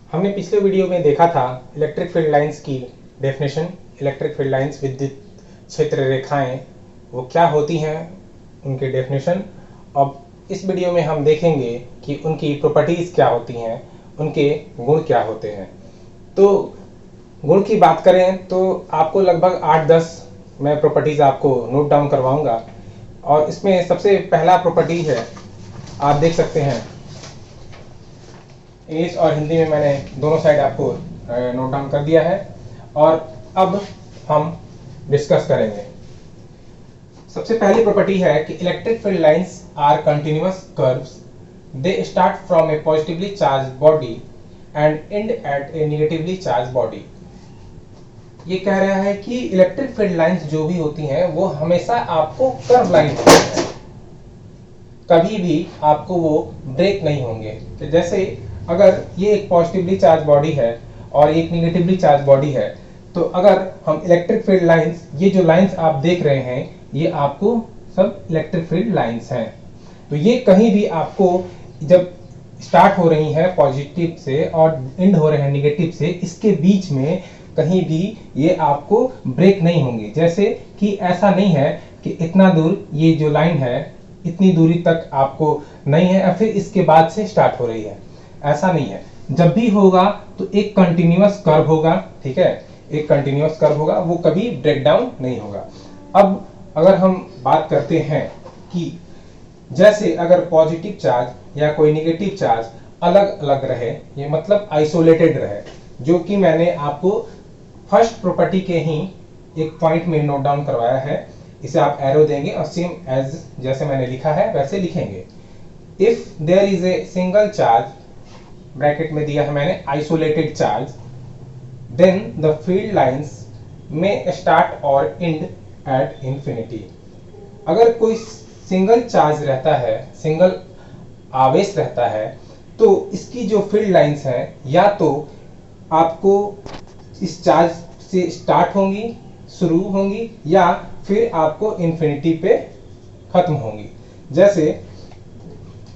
हमने पिछले वीडियो में देखा था इलेक्ट्रिक फील्ड लाइंस की डेफिनेशन। इलेक्ट्रिक फील्ड लाइंस विद्युत क्षेत्र रेखाएं वो क्या होती हैं, उनके डेफिनेशन। अब इस वीडियो में हम देखेंगे कि उनकी प्रॉपर्टीज क्या होती हैं, उनके गुण क्या होते हैं। तो गुण की बात करें तो आपको लगभग 8-10 मैं प्रॉपर्टीज आपको नोट डाउन करवाऊंगा। और इसमें सबसे पहला प्रॉपर्टी है, आप देख सकते हैं इंग्लिश और हिंदी में मैंने दोनों साइड आपको नोट डाउन कर दिया है। और अब हम डिस्कस करेंगे। सबसे पहली प्रॉपर्टी है कि electric field lines are continuous curves. They start from a positively charge body and end at a negatively charge body. ये कह रहा है कि इलेक्ट्रिक फील्ड लाइंस जो भी होती हैं वो हमेशा आपको कर्व लाइन होती है, कभी भी आपको वो ब्रेक नहीं होंगे। तो जैसे अगर ये एक पॉजिटिवली चार्ज बॉडी है और एक नेगेटिवली चार्ज बॉडी है, तो अगर हम इलेक्ट्रिक फील्ड लाइंस, ये जो लाइंस आप देख रहे हैं ये आपको सब इलेक्ट्रिक फील्ड लाइंस हैं। तो ये कहीं भी आपको जब स्टार्ट हो रही है पॉजिटिव से और एंड हो रहे हैं नेगेटिव से, इसके बीच में कहीं भी ये आपको ब्रेक नहीं होंगे। जैसे कि ऐसा नहीं है कि इतना दूर ये जो लाइन है इतनी दूरी तक आपको नहीं है और फिर इसके बाद से स्टार्ट हो रही है, ऐसा नहीं है। जब भी होगा तो एक कंटिन्यूअस कर्व होगा, ठीक है, एक कंटिन्यूअस कर्व होगा, वो कभी ब्रेक डाउन नहीं होगा। अब अगर हम बात करते हैं कि जैसे अगर पॉजिटिव चार्ज या कोई नेगेटिव चार्ज अलग अलग रहे, ये मतलब आइसोलेटेड रहे, जो कि मैंने आपको फर्स्ट प्रॉपर्टी के ही एक पॉइंट में नोट डाउन करवाया है। इसे आप एरो देंगे और सेम एज जैसे मैंने लिखा है वैसे लिखेंगे। If there is a single charge, bracket में दिया है मैंने isolated charge, then the field lines में स्टार्ट और एंड एट इंफिनिटी। अगर कोई सिंगल चार्ज रहता है, सिंगल आवेश रहता है, तो इसकी जो फील्ड लाइंस हैं या तो आपको इस चार्ज से स्टार्ट होंगी, शुरू होंगी, या फिर आपको इंफिनिटी पे खत्म होंगी। जैसे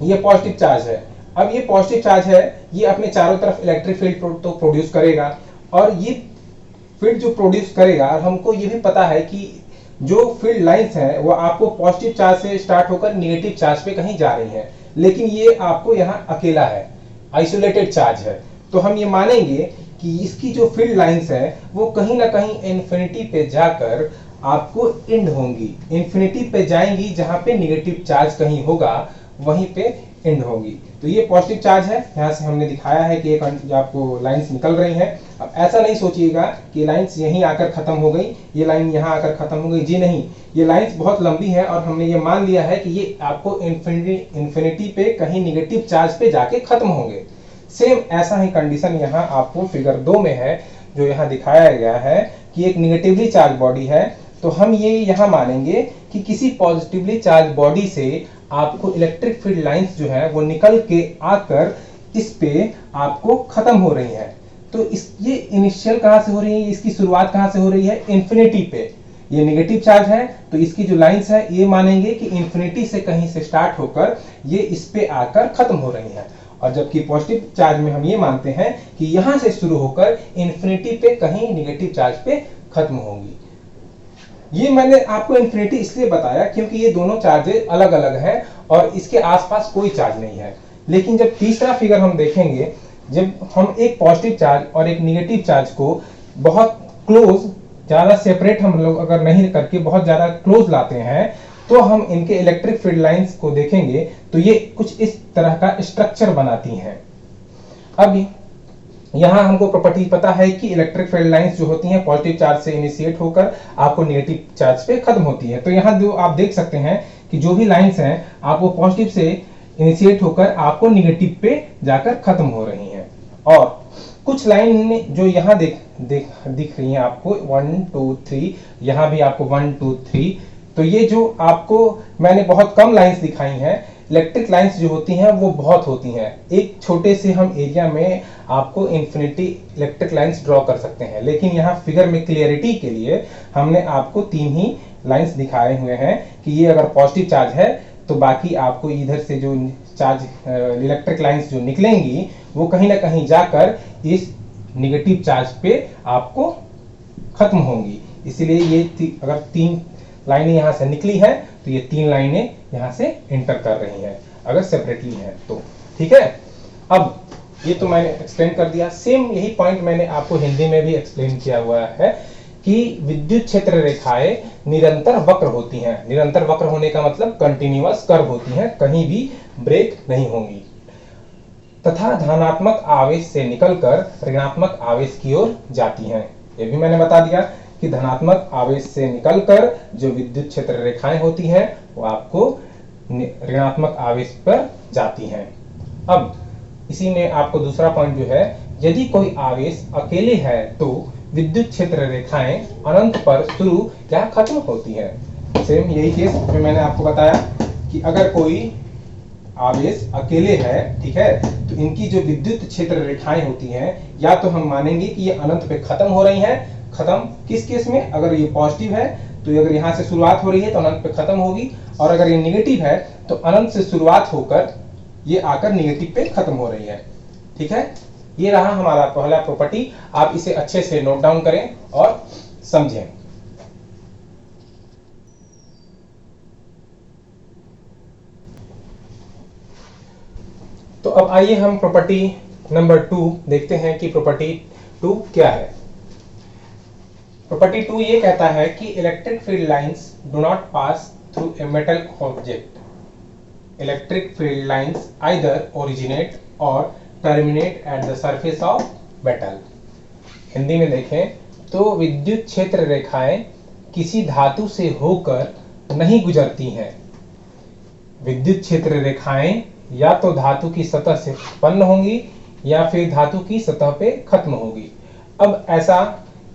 ये पॉजिटिव चार्ज है, अब ये पॉजिटिव चार्ज है, ये अपने चारों तरफ इलेक्ट्रिक फील्ड तो प्रोड्यूस करेगा, और ये फील्ड जो प्रोड्यूस करेगा, हमको ये भी पता है कि जो फील्ड लाइंस हैं वो आपको पॉजिटिव चार्ज से स्टार्ट होकर नेगेटिव चार्ज पे कहीं जा रही हैं, लेकिन ये आपको यहाँ अकेला है, आइसोलेटेड चार्ज है। तो हम ये मानेंगे कि इसकी जो फील्ड लाइंस है वो कहीं ना कहीं इंफिनिटी पे जाकर आपको एंड होंगी, इंफिनिटी पे जाएंगी, जहां पे नेगेटिव चार्ज कहीं होगा वहीं पे एंड होगी। तो ये पॉजिटिव चार्ज है, यहाँ से हमने दिखाया है कि एक आपको लाइंस निकल रही हैं। अब ऐसा नहीं सोचिएगा कि लाइंस यहीं आकर खत्म हो गई, ये लाइन यहाँ आकर खत्म हो गई, जी नहीं, ये लाइंस बहुत लंबी है और हमने ये मान लिया है कि ये आपको इंफिनिटी पे कहीं नेगेटिव चार्ज पे जाके खत्म होंगे। सेम ऐसा ही कंडीशन यहाँ आपको फिगर 2 में है, जो यहाँ दिखाया गया है कि एक नेगेटिवली चार्ज बॉडी है। तो हम ये यहाँ मानेंगे कि किसी पॉजिटिवली चार्ज बॉडी से आपको इलेक्ट्रिक फील्ड लाइंस जो है वो निकल के आकर इस पे आपको खत्म हो रही है। तो ये इनिशियल कहाँ से हो रही है, इसकी शुरुआत कहाँ से हो रही है, इंफिनिटी पे। ये नेगेटिव चार्ज है तो इसकी जो लाइंस है ये मानेंगे कि इंफिनिटी से कहीं से स्टार्ट होकर ये इस पे आकर खत्म हो रही है। और जबकि पॉजिटिव चार्ज में हम ये मानते हैं कि यहां से शुरू होकर इंफिनिटी पे कहीं नेगेटिव चार्ज पे खत्म होंगी। ये मैंने आपको इंफिनिटी इसलिए बताया क्योंकि ये दोनों चार्जेस अलग अलग हैं और इसके आसपास कोई चार्ज नहीं है। लेकिन जब तीसरा फिगर हम देखेंगे, जब हम एक पॉजिटिव चार्ज और एक नेगेटिव चार्ज को बहुत क्लोज, ज्यादा सेपरेट हम लोग अगर नहीं करके बहुत ज्यादा क्लोज लाते हैं, तो हम इनके इलेक्ट्रिक फील्ड लाइंस को देखेंगे तो ये कुछ इस तरह का स्ट्रक्चर बनाती हैं। अब यहाँ हमको प्रॉपर्टी पता है कि इलेक्ट्रिक फील्ड लाइंस जो होती हैं पॉजिटिव चार्ज से इनिशिएट होकर आपको नेगेटिव चार्ज पे खत्म होती है। तो यहाँ जो आप देख सकते हैं कि जो भी लाइंस हैं आपको पॉजिटिव से इनिशिएट होकर आपको नेगेटिव पे जाकर खत्म हो रही हैं। और कुछ लाइन जो यहाँ दिख रही हैं आपको 1 2 3, यहाँ भी आपको 1 2 3। तो ये जो आपको मैंने बहुत कम लाइंस दिखाई हैं, इलेक्ट्रिक लाइंस जो होती हैं वो बहुत होती हैं। एक छोटे से हम एरिया में आपको इंफिनिटी इलेक्ट्रिक लाइंस ड्रॉ कर सकते हैं, लेकिन यहाँ फिगर में क्लियरिटी के लिए हमने आपको 3 ही लाइंस दिखाए हुए हैं कि ये अगर पॉजिटिव चार्ज है तो बाकी आपको इधर से जो चार्ज इलेक्ट्रिक लाइंस जो निकलेंगी वो कहीं ना कहीं जाकर इस निगेटिव चार्ज पे आपको खत्म होंगी। इसीलिए ये अगर 3 लाइनें यहाँ से निकली है तो ये 3 लाइनें यहाँ से एंटर कर रही हैं अगर सेपरेटली है तो। ठीक है, अब ये तो मैंने एक्सप्लेन कर दिया। सेम यही पॉइंट मैंने आपको हिंदी में भी एक्सप्लेन किया हुआ है कि विद्युत क्षेत्र रेखाएं निरंतर वक्र होती हैं। निरंतर वक्र होने का मतलब कंटिन्यूअस कर्व होती हैं, कहीं भी ब्रेक नहीं होंगी, तथा धनात्मक आवेश से निकलकर ऋणात्मक आवेश की ओर जाती हैं। ये भी मैंने बता दिया कि धनात्मक आवेश से निकलकर जो विद्युत क्षेत्र रेखाएं होती हैं वो आपको ऋणात्मक आवेश पर जाती हैं। अब इसी में आपको दूसरा पॉइंट जो है, यदि कोई आवेश अकेले है तो विद्युत क्षेत्र रेखाएं अनंत पर शुरू या खत्म होती हैं। सेम यही केस जो मैंने आपको बताया कि अगर कोई आवेश अकेले है, ठीक है, तो इनकी जो विद्युत क्षेत्र रेखाएं होती हैं या तो हम मानेंगे कि ये अनंत पे खत्म हो रही हैं। खत्म किस केस में? अगर ये पॉजिटिव है तो अगर यहाँ से शुरुआत हो रही है तो अनंत पे खत्म होगी, और अगर ये नेगेटिव है तो अनंत से शुरुआत होकर ये आकर नेगेटिव पे खत्म हो रही है। ठीक है, ये रहा हमारा पहला प्रॉपर्टी। आप इसे अच्छे से नोट डाउन करें और समझें। तो अब आइए हम प्रॉपर्टी नंबर 2 देखते हैं कि प्रॉपर्टी 2 क्या है। प्रॉपर्टी 2 ये कहता है कि electric field lines do not pass through a metal object. Electric field lines either originate or terminate at the surface of metal. Hindi में देखें तो विद्युत क्षेत्र रेखाएं किसी धातु से होकर नहीं गुजरती हैं। विद्युत क्षेत्र रेखाएं या तो धातु की सतह से उत्पन्न होंगी या फिर धातु की सतह पे खत्म होगी। अब ऐसा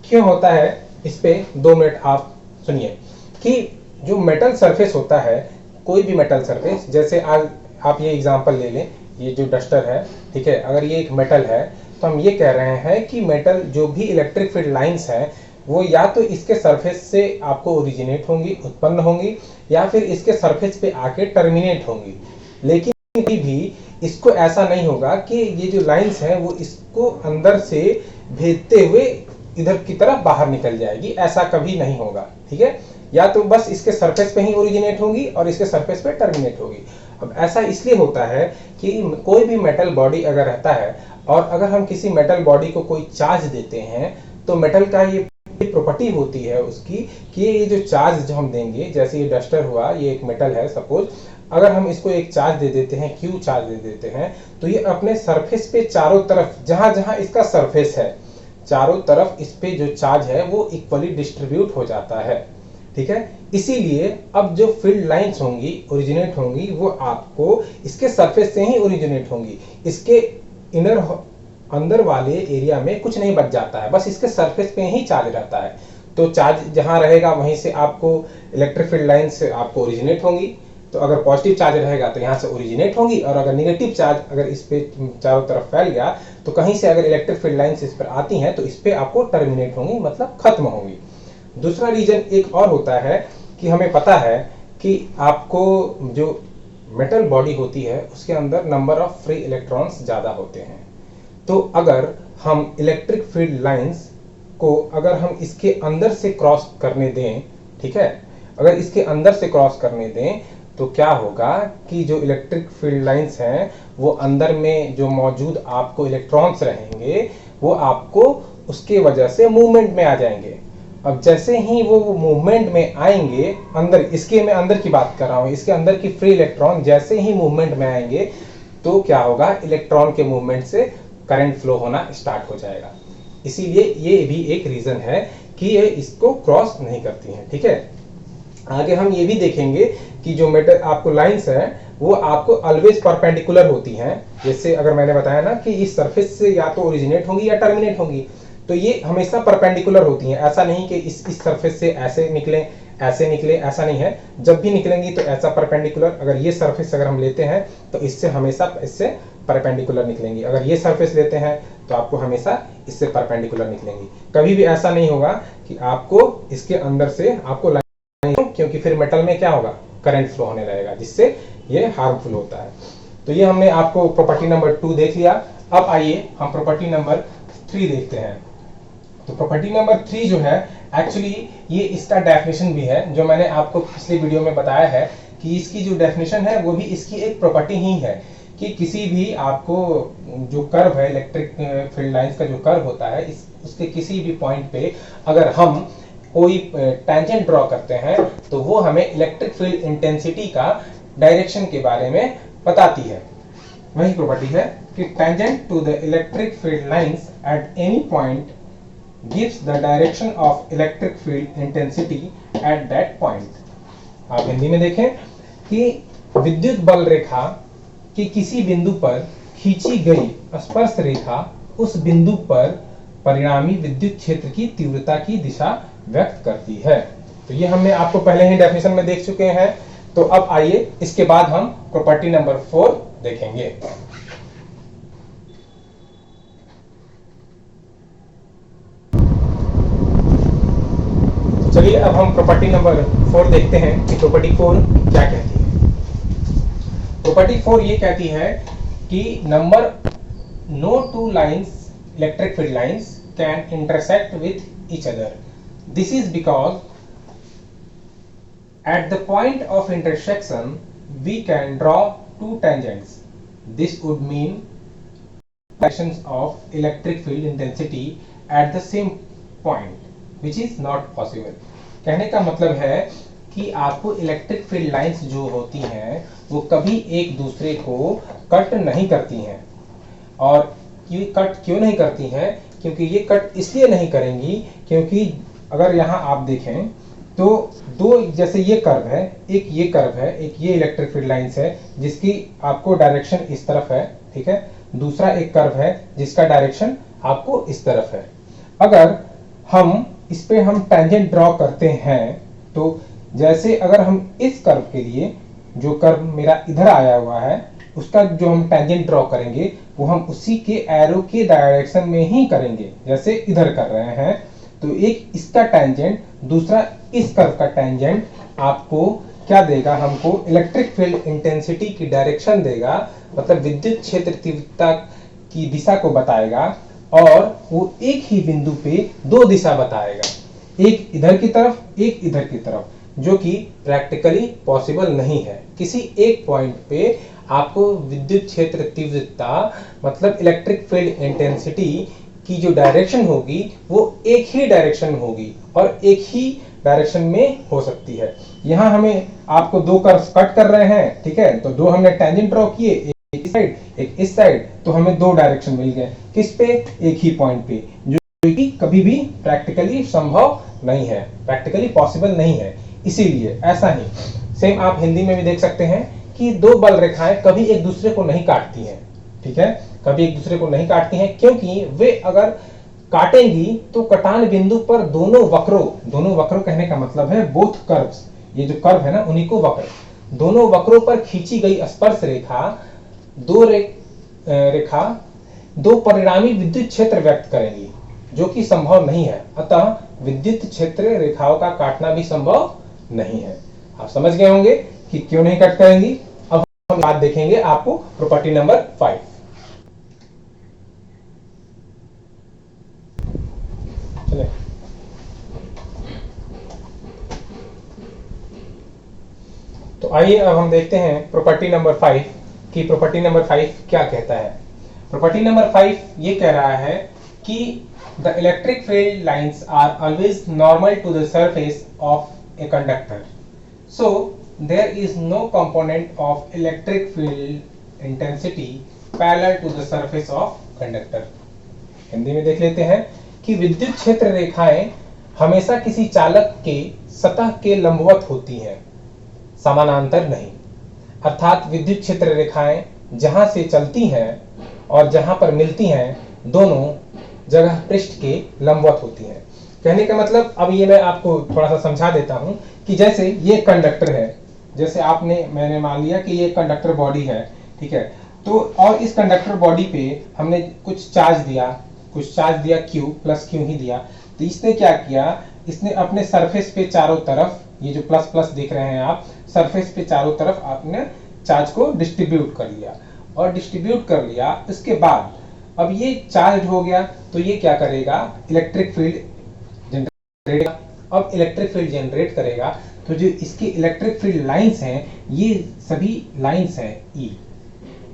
क्यों होता है, इस पे 2 मिनट आप सुनिए कि जो मेटल सरफेस होता है, कोई भी मेटल सरफेस, जैसे आज आप ये एग्जांपल ले लें, ये जो डस्टर है, ठीक है, अगर ये एक मेटल है तो हम ये कह रहे हैं कि मेटल जो भी इलेक्ट्रिक फील्ड लाइंस है वो या तो इसके सरफेस से आपको ओरिजिनेट होंगी, उत्पन्न होंगी, या फिर इसके सरफेस पे आके टर्मिनेट होंगी। लेकिन भी इसको ऐसा नहीं होगा कि ये जो लाइंस है वो इसको अंदर से भेजते हुए इधर की तरफ बाहर निकल जाएगी, ऐसा कभी नहीं होगा। ठीक है, या तो बस इसके सरफेस पे ही ओरिजिनेट होगी और इसके सरफेस पे टर्मिनेट होगी। अब ऐसा इसलिए होता है कि कोई भी मेटल बॉडी अगर रहता है और अगर हम किसी मेटल बॉडी को कोई चार्ज देते हैं तो मेटल का ये प्रॉपर्टी होती है उसकी कि ये जो चार्ज जो हम देंगे, जैसे ये डस्टर हुआ, ये एक मेटल है सपोज, अगर हम इसको एक चार्ज दे देते हैं, क्यू चार्ज दे देते हैं, तो ये अपने सरफेस पे चारों तरफ जहां जहां इसका सरफेस है चारों तरफ इस पे जो चार्ज है वो इक्वली डिस्ट्रीब्यूट हो जाता है। ठीक है, इसीलिए अब जो फील्ड लाइंस होंगी, ओरिजिनेट होंगी, वो आपको इसके सरफेस से ही ओरिजिनेट होंगी। इसके इनर अंदर वाले एरिया में कुछ नहीं बच जाता है, बस इसके सरफेस पे ही चार्ज रहता है। तो चार्ज जहां रहेगा वहीं से आपको इलेक्ट्रिक फील्ड लाइंस आपको ओरिजिनेट होंगी। तो अगर पॉजिटिव चार्ज रहेगा तो यहाँ से ओरिजिनेट होंगी, और अगर नेगेटिव चार्ज अगर इस पे चारों तरफ फैल गया तो कहीं से अगर इलेक्ट्रिक फील्ड लाइंस इस पर आती हैं तो इस पे आपको टर्मिनेट होंगी, मतलब खत्म होंगी। दूसरा रीजन एक और होता है कि हमें पता है कि आपको जो मेटल बॉडी होती है उसके अंदर नंबर ऑफ फ्री इलेक्ट्रॉन्स ज़्यादा होते हैं। तो अगर हम इलेक्ट्रिक फील्ड लाइंस को अगर हम इसके अंदर से क्रॉस करने दें, ठीक है, अगर इसके अंदर से क्रॉस करने दें तो क्या होगा कि जो इलेक्ट्रिक फील्ड लाइंस हैं वो अंदर में जो मौजूद आपको इलेक्ट्रॉन्स रहेंगे वो आपको उसके वजह से मूवमेंट में आ जाएंगे। अब जैसे ही वो मूवमेंट में आएंगे, अंदर, इसके मैं अंदर की बात कर रहा हूँ, इसके अंदर की फ्री इलेक्ट्रॉन जैसे ही मूवमेंट में आएंगे तो क्या होगा, इलेक्ट्रॉन के मूवमेंट से करंट फ्लो होना स्टार्ट हो जाएगा। इसीलिए ये भी एक रीजन है कि ये इसको क्रॉस नहीं करती हैं। ठीक है, आगे हम ये भी देखेंगे कि जो मेटल आपको लाइंस है वो आपको ऑलवेज परपेंडिकुलर होती हैं। जैसे अगर मैंने बताया ना कि इस सरफेस से या तो ओरिजिनेट होंगी या टर्मिनेट होंगी, तो ये हमेशा परपेंडिकुलर होती हैं। ऐसा नहीं कि इस सरफेस से ऐसे निकले ऐसे निकले, ऐसा नहीं है। जब भी निकलेंगी तो ऐसा परपेंडिकुलर, अगर ये सरफेस अगर हम लेते हैं तो इससे हमेशा इससे परपेंडिकुलर निकलेंगी। अगर ये सरफेस लेते हैं तो आपको हमेशा इससे परपेंडिकुलर निकलेंगी। कभी भी ऐसा नहीं होगा कि आपको इसके अंदर से आपको, क्योंकि फिर मेटल में क्या होगा, करंट फ्लो होने लगेगा जिससे ये हार्मफुल होता है। तो ये हमने आपको प्रॉपर्टी नंबर 2 देख लिया। अब आइए हम प्रॉपर्टी नंबर 3 देखते हैं। तो प्रॉपर्टी नंबर 3 जो है एक्चुअली ये इसका डेफिनेशन भी है, जो मैंने आपको पिछले वीडियो में बताया है कि इसकी जो डेफिनेशन है वो भी इसकी एक प्रॉपर्टी ही है कि किसी भी आपको जो कर्व है, इलेक्ट्रिक फील्ड लाइंस का जो कर्व होता है, उसके किसी भी पॉइंट पे अगर हम कोई टेंजेंट ड्रॉ करते हैं तो वो हमें इलेक्ट्रिक फील्ड इंटेंसिटी का डायरेक्शन के बारे में बताती है। वही प्रॉपर्टी है कि tangent to the electric field lines at any point gives the direction of electric field intensity at that point। आप हिंदी में देखें कि विद्युत बल रेखा के किसी बिंदु पर खींची गई स्पर्श रेखा उस बिंदु पर परिणामी विद्युत क्षेत्र की तीव्रता की दिशा व्यक्त करती है। तो ये हमने आपको पहले ही डेफिनेशन में देख चुके हैं। तो अब आइए इसके बाद हम प्रॉपर्टी नंबर 4 देखेंगे। चलिए अब हम प्रॉपर्टी नंबर 4 देखते हैं कि प्रॉपर्टी 4 क्या कहती है। प्रॉपर्टी 4 ये कहती है कि number no two lines electric field lines can intersect with each other. This is because at the point of intersection we can draw two tangents. This would mean directions of electric field intensity at the same point which is not possible। कहने का मतलब है कि आपको electric field lines जो होती हैं वो कभी एक दूसरे को कट नहीं करती हैं। और ये कट क्यों नहीं करती हैं? क्योंकि ये कट इसलिए नहीं करेंगी क्योंकि अगर यहाँ आप देखें तो दो, जैसे ये कर्व है, एक ये कर्व है, एक ये इलेक्ट्रिक फील्ड लाइंस है जिसकी आपको डायरेक्शन इस तरफ है, ठीक है। दूसरा एक कर्व है जिसका डायरेक्शन आपको इस तरफ है। अगर हम इस पे हम टेंजेंट ड्रॉ करते हैं तो जैसे अगर हम इस कर्व के लिए, जो कर्व मेरा इधर आया हुआ है, उसका जो हम टेंजेंट ड्रॉ करेंगे वो हम उसी के एरो के डायरेक्शन में ही करेंगे जैसे इधर कर रहे हैं। तो एक इसका टेंजेंट, दूसरा इस कर्व का टेंजेंट आपको क्या देगा? हमको इलेक्ट्रिक फील्ड इंटेंसिटी की डायरेक्शन देगा, मतलब विद्युत क्षेत्र तीव्रता की दिशा को बताएगा। और वो एक ही बिंदु पे दो दिशा बताएगा, एक इधर की तरफ, एक इधर की तरफ, जो कि प्रैक्टिकली पॉसिबल नहीं है। किसी एक पॉइंट पे आपको विद्युत क्षेत्र तीव्रता मतलब इलेक्ट्रिक फील्ड इंटेंसिटी की जो डायरेक्शन होगी वो एक ही डायरेक्शन होगी और एक ही डायरेक्शन में हो सकती है। यहाँ हमें आपको दो कर्व्स कट कर रहे हैं, ठीक है, तो दो हमने टेंजेंट ड्रॉ किए, एक इस साइड एक इस साइड, तो हमें दो डायरेक्शन मिल गए। किस पे? एक ही पॉइंट पे, जो कि कभी भी प्रैक्टिकली संभव नहीं है, प्रैक्टिकली पॉसिबल नहीं है। इसीलिए ऐसा ही सेम आप हिंदी में भी देख सकते हैं कि दो बल रेखाएं कभी एक दूसरे को नहीं काटती हैं, ठीक है, कभी एक दूसरे को नहीं काटती हैं, क्योंकि वे अगर काटेंगी तो कटान बिंदु पर दोनों वक्रों कहने का मतलब है बोथ कर्व्स, ये जो कर्व है ना उन्हीं को वक्र, दोनों वक्रों पर खींची गई स्पर्श रेखा दो परिणामी विद्युत क्षेत्र व्यक्त करेंगी, जो कि संभव नहीं है। अतः विद्युत क्षेत्र रेखाओं का काटना भी संभव नहीं है। आप समझ गए होंगे कि क्यों नहीं कट करेंगी। अब हम बात देखेंगे आपको प्रॉपर्टी नंबर 5। चले तो आइए अब हम देखते हैं प्रॉपर्टी नंबर 5 कि प्रॉपर्टी नंबर 5 क्या कहता है। प्रॉपर्टी नंबर 5 ये कह रहा है कि the electric field lines are always normal to the surface of a conductor, so there is no component of electric field intensity parallel to the surface of conductor. Hindi में देख लेते हैं कि विद्युत क्षेत्र रेखाएं हमेशा किसी चालक के सतह के लंबवत होती हैं, समानांतर नहीं। अर्थात विद्युत क्षेत्र रेखाएं जहां से चलती हैं और जहां पर मिलती हैं दोनों जगह पृष्ठ के लंबवत होती हैं। कहने का मतलब, अब ये मैं आपको थोड़ा सा समझा देता हूं कि जैसे ये कंडक्टर है, जैसे मैंने मान लिया कि ये कंडक्टर बॉडी है, ठीक है, तो और इस कंडक्टर बॉडी पे हमने कुछ चार्ज दिया Q प्लस Q ही दिया। तो इसने क्या किया, इसने अपने सरफेस पे चारों तरफ, ये जो प्लस प्लस देख रहे हैं आप, सरफेस पे चारों तरफ आपने चार्ज को डिस्ट्रीब्यूट कर लिया। और डिस्ट्रीब्यूट कर लिया, इसके बाद अब ये चार्ज हो गया तो ये क्या करेगा, इलेक्ट्रिक फील्ड जनरेट। अब इलेक्ट्रिक फील्ड जनरेट करेगा तो जो इसकी इलेक्ट्रिक फील्ड लाइंस हैं, ये सभी लाइंस हैं ई,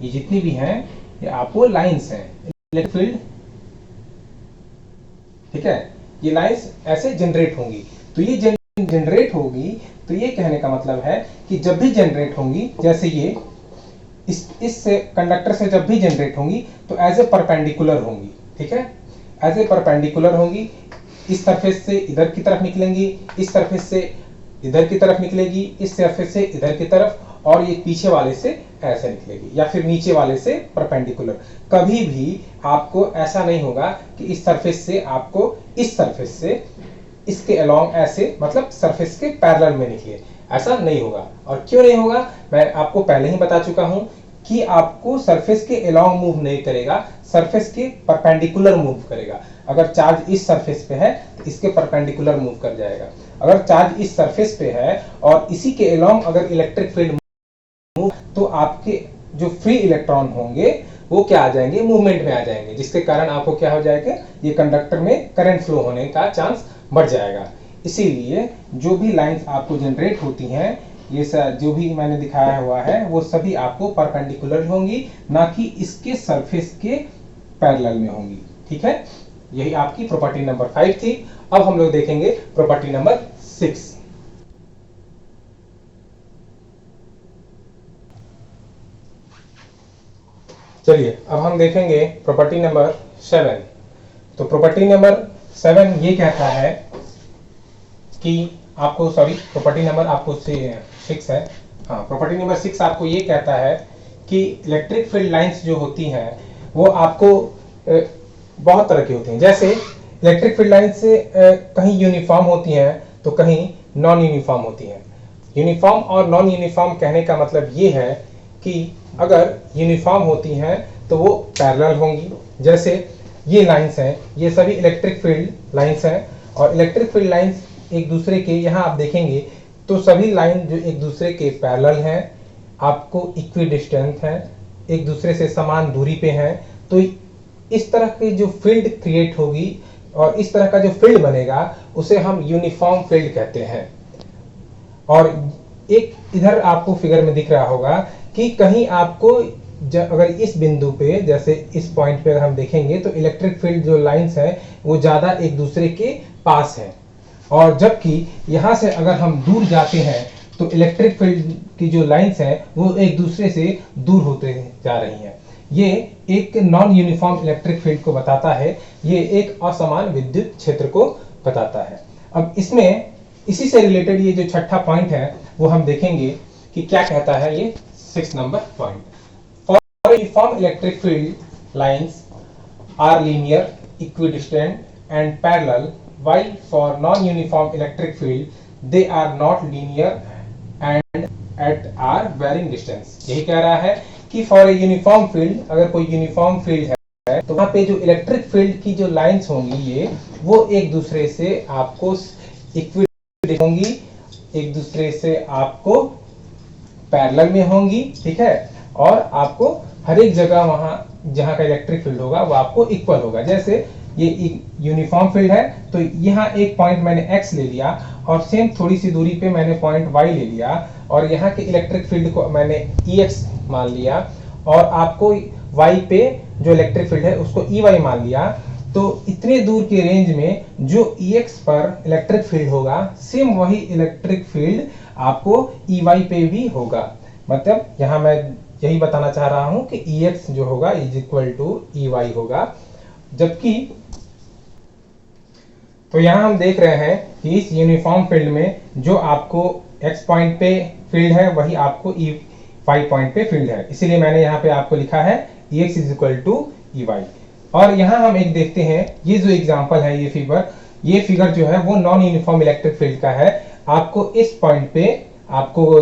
ये जितनी भी हैं ये आपको लाइंस हैं इलेक्ट्रिक फील्ड, ठीक है। ये लाइंस ऐसे जनरेट होंगी, तो ये जनरेट होगी, तो ये कहने का मतलब है कि जब भी जनरेट होंगी, जैसे ये इस कंडक्टर से जब भी जनरेट होंगी तो एज ए परपेंडिकुलर होंगी, ठीक है, एज ए परपेंडिकुलर होंगी। इस सरफेस से इधर की तरफ निकलेंगी, इस सरफेस से इधर की तरफ निकलेगी, इस सरफेस से इधर की तरफ, और ये पीछे वाले से ऐसे निकलेगी, या फिर नीचे वाले से परपेंडिकुलर। कभी भी आपको ऐसा नहीं होगा कि इस सरफेस से आपको इस सरफेस से इसके अलोंग ऐसे, मतलब सरफेस के पैरेलल में निकले, ऐसा नहीं होगा। और क्यों नहीं होगा, मैं आपको पहले ही बता चुका हूं कि आपको सरफेस के अलोंग मूव नहीं करेगा, सरफेस के परपेंडिकुलर मूव करेगा। अगर चार्ज इस सरफेस पे है तो इसके परपेंडिकुलर मूव कर जाएगा। अगर चार्ज इस सरफेस पे है और इसी के अलोंग अगर इलेक्ट्रिक फील्ड मूव, तो आपके जो फ्री इलेक्ट्रॉन होंगे वो क्या आ जाएंगे, मूवमेंट में आ जाएंगे, जिसके कारण आपको क्या हो जाएगा, ये कंडक्टर में करंट फ्लो होने का चांस बढ़ जाएगा। इसीलिए जो भी लाइंस आपको जनरेट होती हैं, ये जो भी मैंने दिखाया हुआ है वो सभी आपको परपेंडिकुलर होंगी, ना कि इसके सरफेस के पैरेलल में होंगी, ठीक है। यही आपकी प्रॉपर्टी नंबर 5 थी। अब हम लोग देखेंगे प्रॉपर्टी नंबर 6। चलिए अब हम देखेंगे प्रॉपर्टी नंबर 7। तो प्रॉपर्टी नंबर 7 ये कहता है कि आपको, सॉरी प्रॉपर्टी नंबर आपको 6 है, हाँ प्रॉपर्टी नंबर 6 आपको ये कहता है कि इलेक्ट्रिक फील्ड लाइंस जो होती हैं वो आपको बहुत तरह की होती हैं। जैसे इलेक्ट्रिक फील्ड लाइंस कहीं यूनिफॉर्म होती हैं तो कहीं नॉन यूनिफॉर्म होती हैं। यूनिफॉर्म और नॉन यूनिफॉर्म कहने का मतलब ये है कि अगर यूनिफॉर्म होती हैं तो वो पैरेलल होंगी, जैसे ये लाइंस हैं, ये सभी इलेक्ट्रिक फील्ड लाइंस हैं, और इलेक्ट्रिक फील्ड लाइंस एक दूसरे के, यहाँ आप देखेंगे तो सभी लाइन जो एक दूसरे के पैरेलल हैं, आपको इक्वी डिस्टेंस हैं, एक दूसरे से समान दूरी पे हैं, तो इस तरह की जो फील्ड क्रिएट होगी और इस तरह का जो फील्ड बनेगा उसे हम यूनिफॉर्म फील्ड कहते हैं। और एक इधर आपको फिगर में दिख रहा होगा कि कहीं आपको अगर इस बिंदु पे, जैसे इस पॉइंट पे अगर हम देखेंगे तो इलेक्ट्रिक फील्ड जो लाइंस है वो ज्यादा एक दूसरे के पास है, और जबकि यहां से अगर हम दूर जाते हैं तो इलेक्ट्रिक फील्ड की जो लाइंस हैं वो एक दूसरे से दूर होते जा रही हैं। ये एक नॉन यूनिफॉर्म इलेक्ट्रिक फील्ड को बताता है, ये एक असमान विद्युत क्षेत्र को बताता है। अब इसमें इसी से रिलेटेड ये जो छठा पॉइंट है वो हम देखेंगे कि क्या कहता है ये 6 number point. For uniform electric field lines are linear, equidistant and parallel, while for non-uniform electric field they are not linear and at are varying distance। यही कह रहा है कि फॉर ए यूनिफॉर्म फील्ड, अगर कोई यूनिफॉर्म फील्ड है तो वहां पे जो इलेक्ट्रिक फील्ड की जो लाइंस होंगी ये वो एक दूसरे से आपको इक्विडिस्टेंट होंगी, एक दूसरे से आपको पैरेलल में होंगी, ठीक है, और आपको हर एक जगह वहां जहां का इलेक्ट्रिक फील्ड होगा वो आपको इक्वल होगा। जैसे ये यूनिफॉर्म फील्ड है तो यहाँ एक पॉइंट मैंने x ले लिया और सेम थोड़ी सी दूरी पे मैंने पॉइंट y ले लिया, और यहाँ के इलेक्ट्रिक फील्ड को मैंने Ex मान लिया, और आपको y पे जो इलेक्ट्रिक फील्ड है उसको Ey मान लिया। तो इतने दूर के रेंज में जो Ex पर इलेक्ट्रिक फील्ड होगा सेम वही इलेक्ट्रिक फील्ड आपको Ey पे भी होगा। मतलब यहाँ मैं यही बताना चाह रहा हूँ कि Ex जो होगा इज इक्वल टू Ey होगा। जबकि तो यहां हम देख रहे हैं कि इस यूनिफॉर्म फील्ड में जो आपको x पॉइंट पे फील्ड है वही आपको y पॉइंट पे फील्ड है, इसीलिए मैंने यहाँ पे आपको लिखा है Ex is equal to Ey। और यहाँ हम एक देखते हैं, ये जो एग्जांपल है, ये फिगर जो है वो नॉन यूनिफॉर्म इलेक्ट्रिक फील्ड का है। आपको इस पॉइंट पे आपको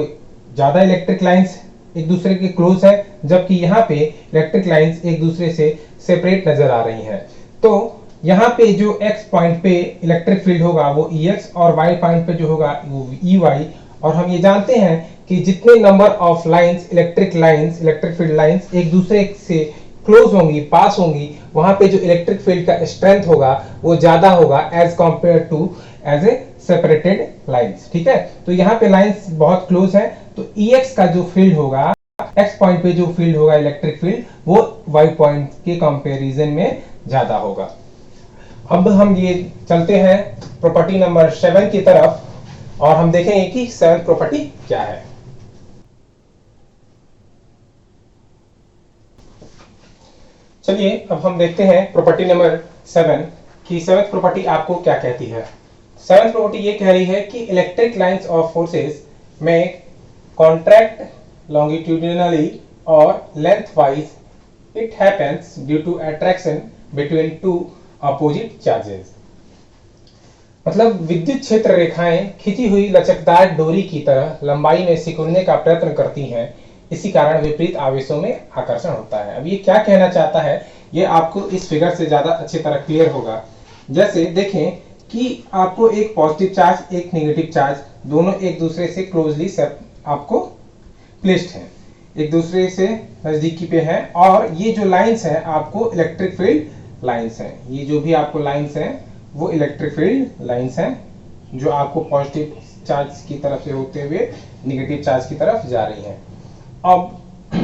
ज्यादा इलेक्ट्रिक लाइंस एक दूसरे के क्लोज है, जबकि यहाँ पे इलेक्ट्रिक लाइंस एक दूसरे से सेपरेट नजर आ रही हैं। तो यहाँ पे जो x पॉइंट पे इलेक्ट्रिक फील्ड होगा वो Ex, और y पॉइंट पे जो होगा वो Ey। और हम ये जानते हैं कि जितने number of lines, electric field lines एक दूसरे से क्लोज होंगी, पास होंगी, वहां पे जो इलेक्ट्रिक फील्ड का स्ट्रेंथ होगा वो ज्यादा होगा as compare to as a separated lines. ठीक है, तो यहाँ पे लाइंस बहुत क्लोज है, तो EX का जो फील्ड होगा, X पॉइंट पे जो फील्ड होगा इलेक्ट्रिक फील्ड, वो Y पॉइंट के कंपैरिजन में ज्यादा होगा। अब हम ये चलते हैं प्रॉपर्टी नंबर 7 की तरफ और हम देखेंगे कि 7th प्रॉपर्टी क्या है। चलिए अब हम देखते हैं प्रॉपर्टी नंबर 7 की 7th प्रॉपर्टी आपको क्या कहती है। 7th प्रॉपर्टी ये कह रही है कि इलेक्ट्रिक लाइंस ऑफ फोर्सेस में contract longitudinally or lengthwise. It happens due to attraction between two opposite charges. मतलब विद्युत क्षेत्र रेखाएं खिंची हुई लचकदार डोरी की तरह लंबाई में सिकुड़ने का प्रयत्न करती हैं, इसी कारण विपरीत आवेशों में आकर्षण होता है। अब ये क्या कहना चाहता है, ये आपको इस फिगर से ज्यादा अच्छी तरह क्लियर होगा। जैसे देखें कि आपको एक पॉजिटिव चार्ज, एक नेगेटिव चार्ज, दोनों एक दूसरे से क्लोजली आपको प्लेस्ड हैं, एक दूसरे से नजदीकी पे हैं, और ये जो लाइंस हैं आपको इलेक्ट्रिक फील्ड लाइंस हैं। ये जो भी आपको लाइंस हैं वो इलेक्ट्रिक फील्ड लाइंस हैं जो आपको पॉजिटिव चार्ज की तरफ से होते हुए नेगेटिव चार्ज की तरफ जा रही हैं। अब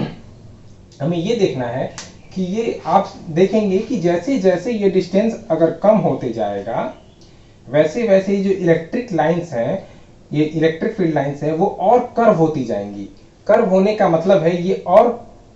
हमें ये देखना है कि ये आप देखेंगे कि जैसे जैसे ये डिस्टेंस अगर कम होते जाएगा, वैसे वैसे जो इलेक्ट्रिक लाइंस हैं, ये इलेक्ट्रिक फील्ड लाइंस हैं, वो और कर्व होती जाएंगी। कर्व होने का मतलब है ये और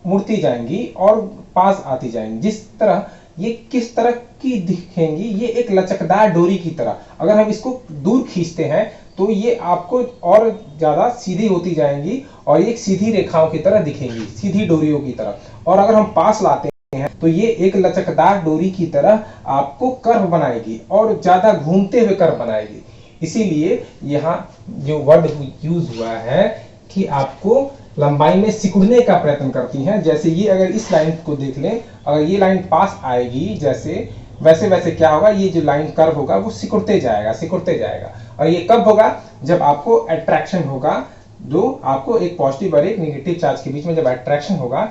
मुड़ती जाएंगी और पास आती जाएंगी। जिस तरह ये किस तरह की दिखेंगी, ये एक लचकदार डोरी की तरह। अगर हम इसको दूर खींचते हैं तो ये आपको और ज्यादा सीधी होती जाएंगी और ये एक सीधी रेखाओं की तरह दिखेंगी, सीधी डोरियों की तरह। और अगर हम पास लाते हैं तो ये एक लचकदार डोरी की तरह आपको कर्व बनाएगी और ज्यादा घूमते हुए कर्व बनाएगी। इसीलिए यहाँ जो वर्ड यूज हुआ है कि आपको लंबाई में सिकुड़ने का प्रयत्न करती हैं। जैसे ये अगर इस लाइन को देख लें, अगर ये लाइन पास आएगी जैसे, वैसे वैसे क्या होगा, ये जो लाइन कर्व होगा वो सिकुड़ते जाएगा, सिकुड़ते जाएगा। और ये कब होगा, जब आपको अट्रैक्शन होगा, जो आपको एक पॉजिटिव और एक नेगेटिव चार्ज के बीच में जब अट्रैक्शन होगा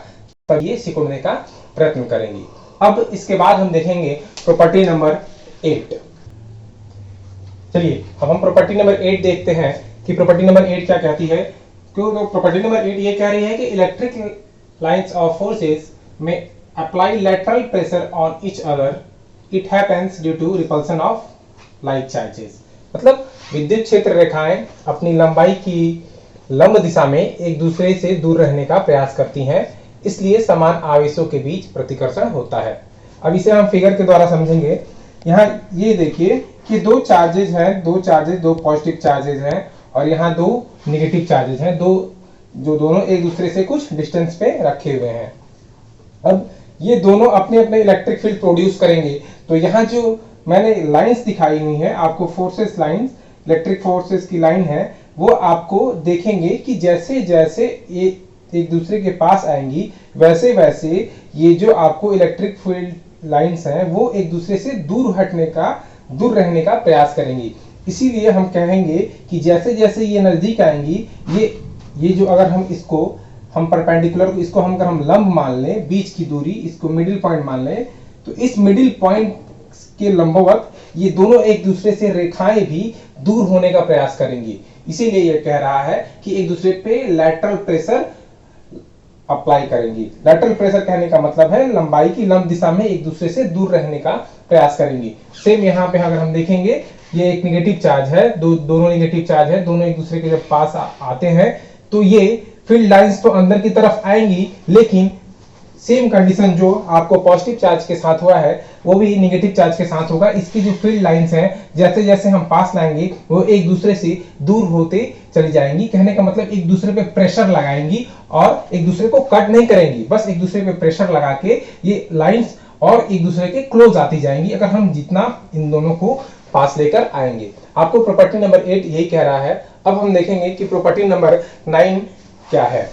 तब ये सिकुड़ने का प्रयत्न करेंगी। अब इसके बाद हम देखेंगे प्रॉपर्टी नंबर 8। चलिए अब हम प्रॉपर्टी नंबर 8 देखते हैं कि प्रॉपर्टी नंबर 8 क्या कहती है। क्योंकि प्रॉपर्टी नंबर 8 ये कह रही है कि इलेक्ट्रिक लाइंस ऑफ फोर्सेस में apply lateral pressure on each other, it happens due to repulsion of like charges. मतलब विद्युत क्षेत्र रेखाएं अपनी लंबाई की लंब दिशा में एक दूसरे से दूर रहने का प्रयास करती हैं, इसलिए समान आवेशों के बीच प्रतिकर्षण होता है। अब इसे हम फिगर के द्वारा समझेंगे। यहाँ ये देखिए कि दो चार्जेज हैं, दो पॉजिटिव चार्जेज हैं और यहाँ दो नेगेटिव चार्जेज हैं, जो दोनों एक दूसरे से कुछ डिस्टेंस पे रखे हुए हैं। अब ये दोनों अपने अपने इलेक्ट्रिक फील्ड प्रोड्यूस करेंगे। तो यहाँ जो मैंने लाइंस दिखाई हुई हैं आपको, फोर्सेस लाइंस, इलेक्ट्रिक फोर्सेस की लाइन है, वो आपको देखेंगे कि जैसे जैसे ये एक दूसरे के पास आएंगी, वैसे वैसे ये जो आपको इलेक्ट्रिक फील्ड लाइंस हैं वो एक दूसरे से दूर रहने का प्रयास करेंगी। इसीलिए हम कहेंगे कि जैसे जैसे ये नजदीक आएंगी, ये जो अगर हम परपेंडिकुलर को इसको अगर हम लंब मान लें, बीच की दूरी इसको मिडिल पॉइंट मान लें, तो इस मिडिल पॉइंट के लंबवत ये दोनों एक दूसरे से रेखाएं भी दूर होने का प्रयास करेंगी। इसीलिए ये कह रहा है कि एक दूसरे पे लैटरल प्रेशर अप्लाई करेंगी। लैटरल प्रेशर कहने का मतलब है लंबाई की लंब दिशा में एक दूसरे से दूर रहने का प्रयास करेंगी। सेम यहाँ पे अगर हम देखेंगे, ये एक नेगेटिव चार्ज है, दोनों नेगेटिव चार्ज है, दोनों एक दूसरे के जब पास आते हैं तो ये फील्ड लाइंस तो अंदर की तरफ आएंगी, लेकिन सेम कंडीशन जो आपको पॉजिटिव चार्ज के साथ हुआ है वो भी नेगेटिव चार्ज के साथ होगा। इसकी जो फील्ड लाइंस हैं जैसे जैसे हम पास लाएंगे वो एक दूसरे से दूर होते चली जाएंगी। कहने का मतलब एक दूसरे पे प्रेशर लगाएंगी और एक दूसरे को कट नहीं करेंगी, बस एक दूसरे पे प्रेशर लगा के ये लाइंस और एक दूसरे के क्लोज आती जाएंगी अगर हम जितना इन दोनों को पास लेकर आएंगे। आपको प्रॉपर्टी नंबर 8 यही कह रहा है। अब हम देखेंगे कि प्रॉपर्टी नंबर 9 क्या है।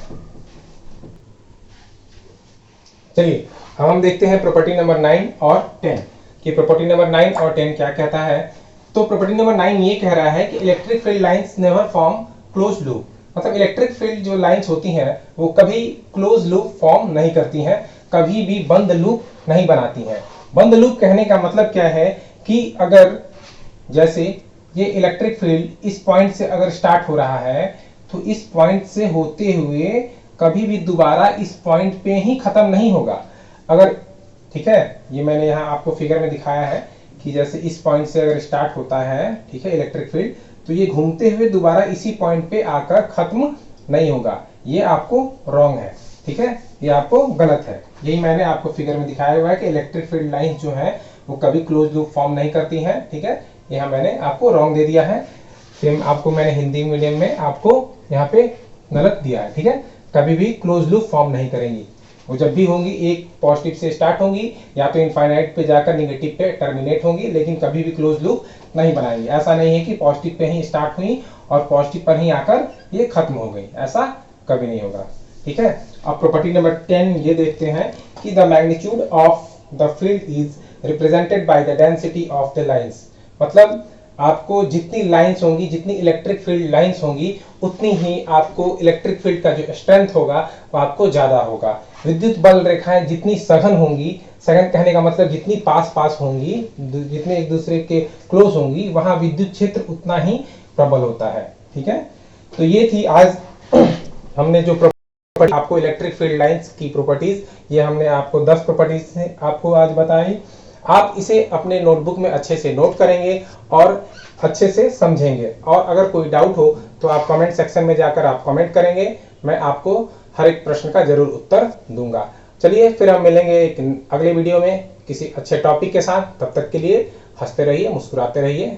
चलिए हम देखते हैं प्रॉपर्टी नंबर 9 और 10 कि प्रॉपर्टी नंबर 9 और 10 क्या कहता है। तो प्रॉपर्टी नंबर 9 ये कह रहा है कि electric field lines never form closed loop. मतलब इलेक्ट्रिक फील्ड जो लाइंस होती हैं वो कभी क्लोज लूप फॉर्म नहीं करती हैं, कभी भी बंद लूप नहीं बनाती हैं। बंद लूप कहने का मतलब क्या है कि अगर जैसे ये इलेक्ट्रिक फील्ड इस पॉइंट से अगर स्टार्ट हो रहा है तो इस पॉइंट से होते हुए कभी भी दोबारा इस पॉइंट पे ही खत्म नहीं होगा। अगर ठीक है, ये मैंने यहाँ आपको फिगर में दिखाया है कि जैसे इस पॉइंट से अगर स्टार्ट होता है, ठीक है, इलेक्ट्रिक फील्ड, तो ये घूमते हुए दोबारा इसी पॉइंट पे आकर खत्म नहीं होगा। ये आपको रॉन्ग है, ठीक है, ये आपको गलत है। यही मैंने आपको फिगर में दिखाया हुआ है कि इलेक्ट्रिक फील्ड लाइन जो है वो कभी क्लोज लूप फॉर्म नहीं करती हैं, ठीक है। यहाँ मैंने आपको रॉन्ग दे दिया है, फिर आपको मैंने हिंदी मीडियम में आपको यहाँ पे गलत दिया है, ठीक है। कभी भी क्लोज लूप फॉर्म नहीं करेंगी, वो जब भी होंगी एक पॉजिटिव से स्टार्ट होंगी या तो इनफाइनाइट पे जाकर निगेटिव पे टर्मिनेट होंगी, लेकिन कभी भी क्लोज लूप नहीं बनाएंगी। ऐसा नहीं है कि पॉजिटिव पे ही स्टार्ट हुई और पॉजिटिव पर ही आकर ये खत्म हो गई, ऐसा कभी नहीं होगा, ठीक है। अब प्रॉपर्टी नंबर 10 ये देखते हैं कि the magnitude of the field is represented by the density of the lines. मतलब आपको जितनी लाइंस होंगी, जितनी इलेक्ट्रिक फील्ड लाइंस होंगी, उतनी ही आपको इलेक्ट्रिक फील्ड का जो स्ट्रेंथ होगा वो आपको ज्यादा होगा। विद्युत बल रेखाएं जितनी सघन होंगी, सघन कहने का मतलब जितनी पास पास होंगी, जितने एक दूसरे के क्लोज होंगी, वहां विद्युत क्षेत्र उतना ही प्रबल होता है, ठीक है। तो ये थी आज हमने जो आपको इलेक्ट्रिक फील्ड लाइंस की प्रॉपर्टीज, ये हमने आपको 10 प्रॉपर्टीज आपको आज बताई। आप इसे अपने नोटबुक में अच्छे से नोट करेंगे और अच्छे से समझेंगे, और अगर कोई डाउट हो तो आप कमेंट सेक्शन में जाकर आप कमेंट करेंगे, मैं आपको हर एक प्रश्न का जरूर उत्तर दूंगा। चलिए फिर हम मिलेंगे एक अगले वीडियो में किसी अच्छे टॉपिक के साथ। तब तक के लिए हंसते रहिए, मुस्कुराते रहिए।